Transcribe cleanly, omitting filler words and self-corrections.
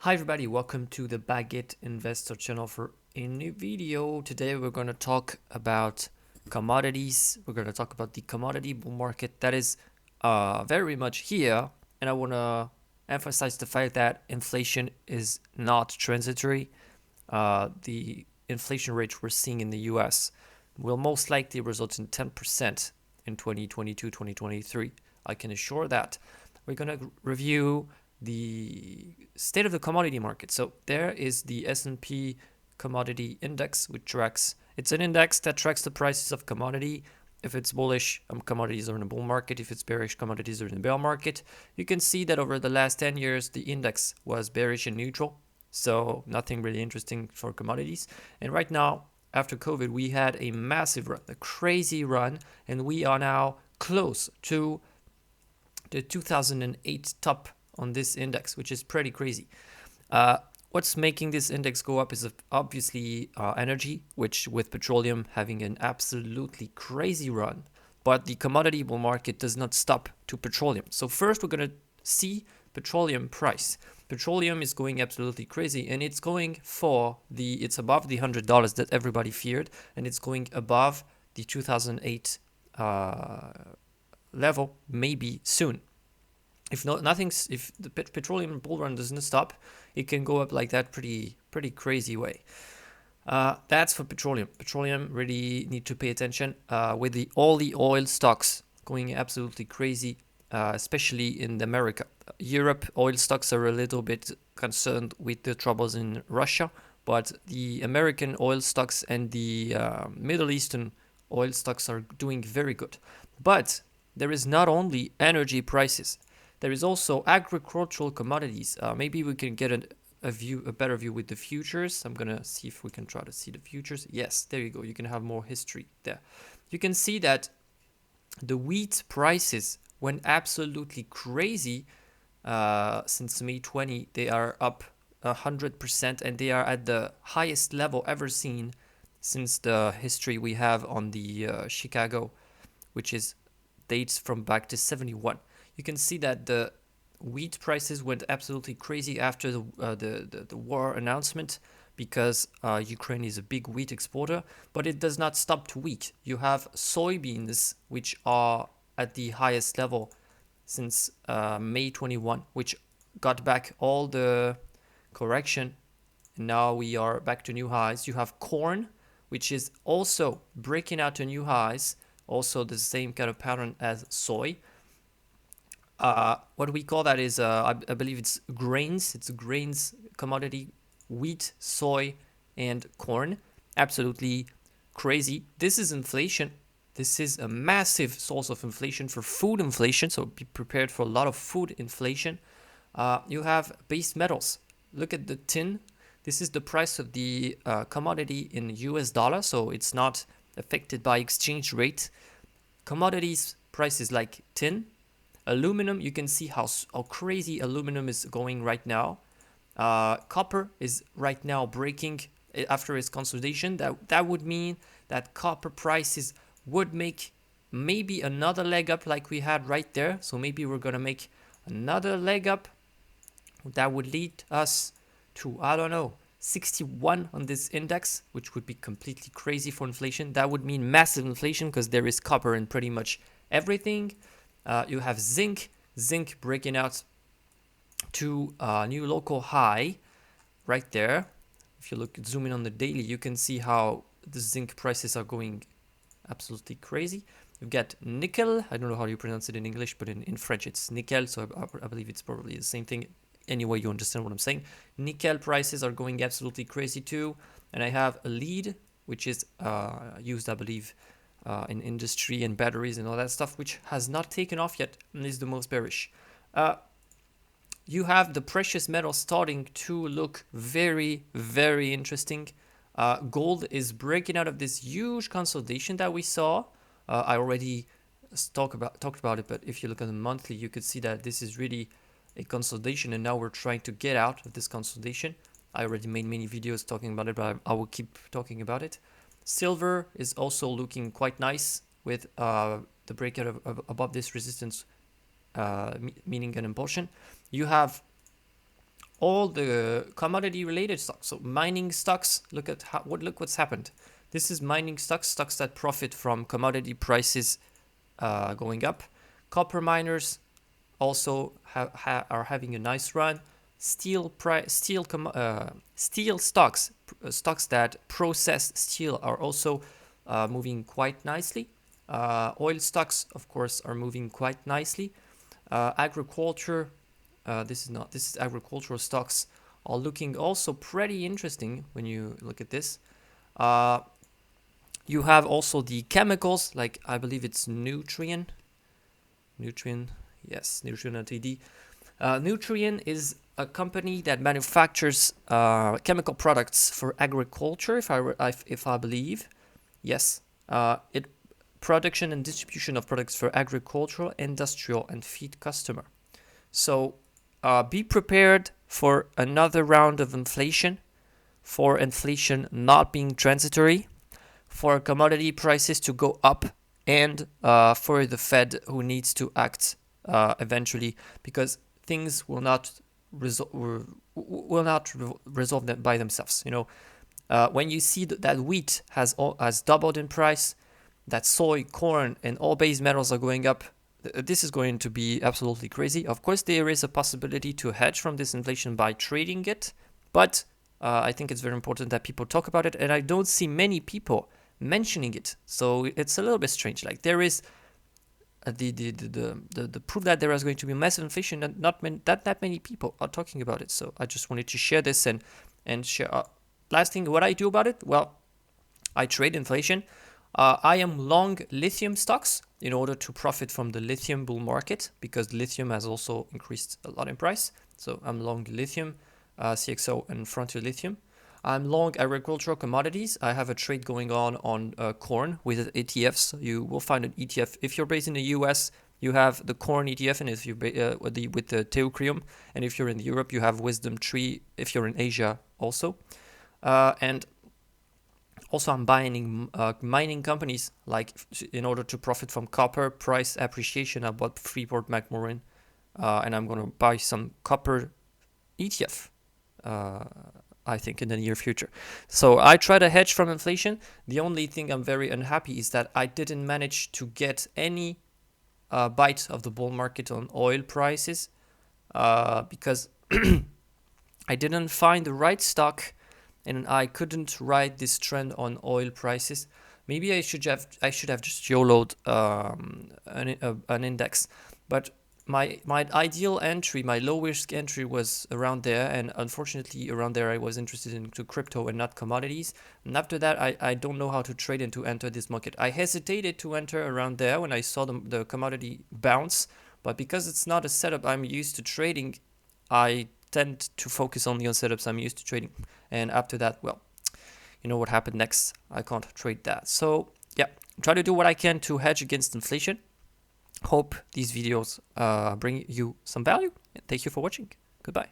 Hi everybody, welcome to the Baguette Investor channel for a new video. Today we're going to talk about commodities. We're going to talk about the commodity bull market that is very much here, and I want to emphasize the fact that inflation is not transitory. The inflation rate we're seeing in the US will most likely result in 10% in 2022-2023. I can assure that. We're going to review the state of the commodity market. So there is the S&P commodity index, which tracks, it's an index that tracks the prices of commodity. If it's bullish, commodities are in a bull market. If it's bearish, commodities are in a bear market. You can see that over the last 10 years, the index was bearish and neutral. So nothing really interesting for commodities. And right now, after COVID, we had a massive run, a crazy run, and we are now close to the 2008 top on this index, which is pretty crazy. What's making this index go up is obviously energy, which with petroleum having an absolutely crazy run, but the commodity bull market does not stop to petroleum. So first we're going to see petroleum price. Petroleum is going absolutely crazy, and it's above the $100 that everybody feared, and it's going above the 2008 level maybe soon. If the petroleum bull run doesn't stop, it can go up like that pretty crazy way. That's for petroleum. Petroleum really need to pay attention with all the oil stocks going absolutely crazy, especially in America. Europe oil stocks are a little bit concerned with the troubles in Russia, but the American oil stocks and the Middle Eastern oil stocks are doing very good. But there is not only energy prices. There is also agricultural commodities. Maybe we can get a better view with the futures. I'm gonna see if we can try to see the futures. Yes, there you go. You can have more history there. You can see that the wheat prices went absolutely crazy since May 20. They are up 100%, and they are at the highest level ever seen since the history we have on the Chicago, which dates from back to 71. You can see that the wheat prices went absolutely crazy after the war announcement, because Ukraine is a big wheat exporter, but it does not stop to wheat. You have soybeans, which are at the highest level since May 21, which got back all the correction, and now we are back to new highs. You have corn, which is also breaking out to new highs, also the same kind of pattern as soy. What we call that is, I believe it's grains. It's a grains commodity: wheat, soy, and corn. Absolutely crazy. This is inflation. This is a massive source of inflation for food inflation. So be prepared for a lot of food inflation. You have base metals. Look at the tin. This is the price of the commodity in US dollar. So it's not affected by exchange rate. Commodities prices like tin. Aluminum, you can see how crazy aluminum is going right now. Copper is right now breaking after its consolidation. That would mean that copper prices would make maybe another leg up like we had right there. So maybe we're going to make another leg up. That would lead us to, I don't know, 61 on this index, which would be completely crazy for inflation. That would mean massive inflation because there is copper in pretty much everything. You have zinc breaking out to a new local high right there. If you zoom in on the daily, you can see how the zinc prices are going absolutely crazy. You've got nickel. I don't know how you pronounce it in English, but in French it's nickel, so I believe it's probably the same thing. Anyway, you understand what I'm saying. Nickel prices are going absolutely crazy too. And I have a lead, which is used, I believe, in industry and batteries and all that stuff, which has not taken off yet and is the most bearish. You have the precious metals starting to look very, very interesting. Gold is breaking out of this huge consolidation that we saw. I already talked about it, but if you look at the monthly, you could see that this is really a consolidation, and now we're trying to get out of this consolidation. I already made many videos talking about it, but I will keep talking about it. Silver is also looking quite nice with the breakout above this resistance, meaning an impulsion. You have all the commodity related stocks. So mining stocks, look what's happened. This is mining stocks that profit from commodity prices going up. Copper miners also are having a nice run. Steel stocks, stocks that process steel, are also moving quite nicely. Oil stocks, of course, are moving quite nicely. Agriculture, this is agricultural stocks, are looking also pretty interesting when you look at this. You have also the chemicals, like I believe it's Nutrien, yes, Nutrien Ltd. Nutrien is a company that manufactures chemical products for agriculture, if I believe. Yes, it production and distribution of products for agricultural, industrial, and feed customer. So be prepared for another round of inflation, for inflation not being transitory, for commodity prices to go up, and for the Fed, who needs to act eventually, because things will not resolve them by themselves. When you see that wheat has doubled in price, that soy, corn, and all base metals are going up, this is going to be absolutely crazy. Of course, there is a possibility to hedge from this inflation by trading it, but I think it's very important that people talk about it, and I don't see many people mentioning it. So it's a little bit strange. Like, there is the proof that there is going to be massive inflation, and not that many people are talking about it. So I just wanted to share this and share. Last thing, what I do about it? Well, I trade inflation. I am long lithium stocks in order to profit from the lithium bull market, because lithium has also increased a lot in price. So I'm long lithium, CXO, and Frontier Lithium. I'm long agricultural commodities. I have a trade going on corn with ETFs. You will find an ETF. If you're based in the US, you have the corn ETF, and if you're with the Teucrium, and if you're in Europe, you have Wisdom Tree. If you're in Asia, also, and also I'm buying mining companies, like in order to profit from copper price appreciation. I bought Freeport-McMoRan, and I'm going to buy some copper ETF. I think in the near future. So I try to hedge from inflation. The only thing I'm very unhappy is that I didn't manage to get any bite of the bull market on oil prices, because I didn't find the right stock, and I couldn't ride this trend on oil prices. Maybe I should have just YOLO'd an index, but my ideal entry, my low risk entry, was around there, and unfortunately around there I was interested into crypto and not commodities. And after that, I don't know how to trade and to enter this market. I hesitated to enter around there when I saw the commodity bounce, but because it's not a setup I'm used to trading, I tend to focus only on setups I'm used to trading. And after that, well, you know what happened next. I can't trade that. So yeah, try to do what I can to hedge against inflation. Hope these videos bring you some value. Thank you for watching. Goodbye.